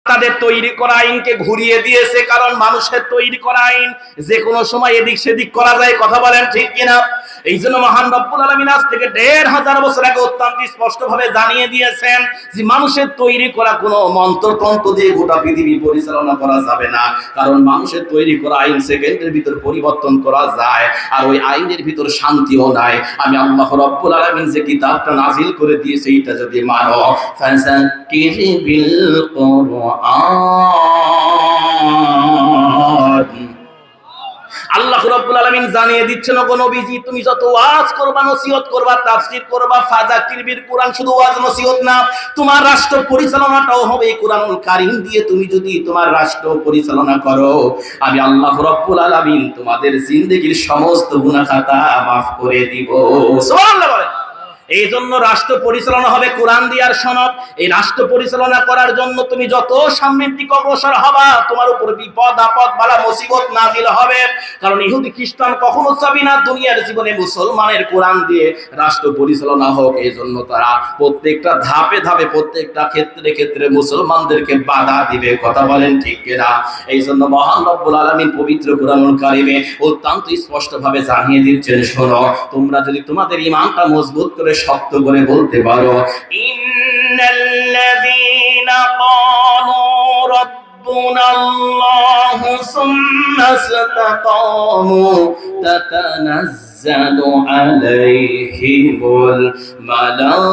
তাদের তৈরি করা আইনকে ঘুরিয়ে দিয়েছে, কারণ মানুষের তৈরি করা আইন যে কোনো সময় এদিক সেদিক করা যায়। কথা বলেন ঠিক কিনা? এই জন্য মহান রব্বুল আলামিন আজ থেকে ১৫০০ বছর আগে অত্যন্ত স্পষ্টভাবে জানিয়ে দিয়েছেন যে মানুষের তৈরি করা কোনো মন্ত্রতন্ত্র দিয়ে গোটা পৃথিবী পরিচালনা করা যাবে না, কারণ মানুষের তৈরি করা আইন সেকেন্ডের ভিতর পরিবর্তন করা যায়, আর ওই আইনের ভিতর শান্তিও নাই। আমি আল্লাহ রব্বুল আলামিন যে কিতাবটা নাজিল করে দিয়েছে এটা যদি মানো, ফাযাক্কির আল্লাহ রাব্বুল আলামিন জানিয়ে দিচ্ছেন, ওগো নবীজি, তুমি যত ওয়াজ করবা, নসিহত করবা, তাফসীর করবা, ফাযাক্কির বিল কুরআন, শুধু ওয়াজ নসিহত না, তোমার রাষ্ট্র পরিচালনাটাও হবে কুরআনুল কারীম দিয়ে। তুমি যদি তোমার রাষ্ট্র পরিচালনা করো, আমি আল্লাহ রাব্বুল আলামিন তোমাদের জিন্দেগীর সমস্ত গুনাহ খাতা মাফ করে দিব। সুবহানাল্লাহ বলেন। এই জন্য রাষ্ট্র পরিচালনা হবে কোরআন দিয়ে। আর সনদ, এই রাষ্ট্র পরিচালনা করার জন্য তুমি যত সামনের দিকে অগ্রসর হবা, তোমার উপর বিপদ আপদ বালা মুসিবত নাজিল হবে। কারণ ইহুদি খ্রিস্টান কখনো চাবি না দুনিয়ার জীবনে মুসলমানের কোরআন দিয়ে রাষ্ট্র পরিচালনা হোক। এই জন্য তারা প্রত্যেকটা ধাপে ধাপে, প্রত্যেকটা ক্ষেত্রে ক্ষেত্রে মুসলমানদেরকে বাধা দিবে। কথা বলেন ঠিক কিনা? এই জন্য মহান রব্বুল আলামিন পবিত্র কোরআনুল কারীমে অত্যন্ত স্পষ্টভাবে জানিয়ে দিচ্ছেন, শোনো, তোমরা যদি তোমাদের ঈমানটা মজবুত করে শক্ত করে বলতে পারো, ইন্নাল্লাযীনা ক্বালু রাব্বুনাল্লাহু সুম্মা ইসতাকামু তাতানাজ্জালু আলাইহিমুল মালাঈকা।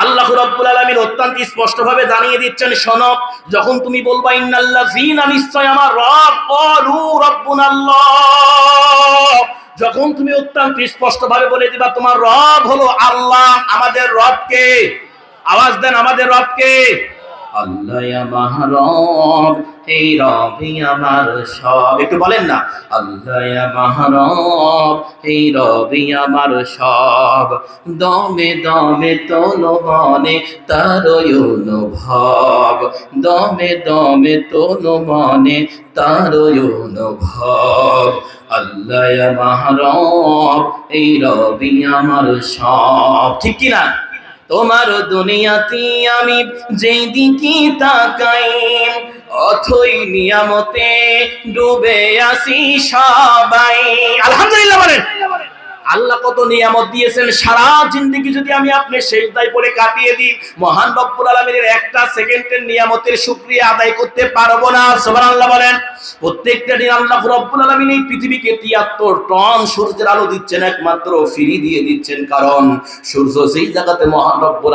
আল্লাহ রাব্বুল আলামিন অত্যন্ত স্পষ্টভাবে জানিয়ে দিচ্ছেন, শোনো, যখন তুমি বলবা ইন্নাল্লাযীনা, নিশ্চয় আমার রব, ক্বালু রাব্বুনাল্লাহ, যখন তুমি অত্যন্ত স্পষ্টভাবে বলে দিবা তোমার রব হলো আল্লাহ, আমাদের রবকে, আওয়াজ দেন, আমাদের রবকে, আল্লাহ আমার রব, এই রবই আমার সব। একটু বলেন না, আল্লাহ আমার রব, এই রবই আমার সব। দমে দমে তোলো মনে তার অনুভব, দমে দমে তোলো মনে তার অনুভব। আল্লাহ আমার রব, এই রবই আমার সব। ঠিক কিনা? তোমার দুনিয়াতে আমি যেই দিকে তাকাই, অথই নিয়ামতে ডুবে আসি সবাই। আলহামদুলিল্লাহ বলেন। আল্লাহ কত নিয়ামত দিয়েছেন, সারা জিন্দেগি যদি আমি আপনি সেজদায় পড়ে কাটিয়ে দিই, মহান রব্বুল আলামিনের একটা সেকেন্ডের নিয়ামতের শুকরিয়া আদায় করতে পারবো না। সুবহানাল্লাহ বলেন। প্রত্যেকটা দিন আল্লাহ রব্বুল আলামিন এই পৃথিবীকে ৭৩ টন সূর্যের আলো দিচ্ছেন, একমাত্র ফ্রি দিয়ে দিচ্ছেন, কারণ সূর্য যেই জায়গাতে মহান রব্বুল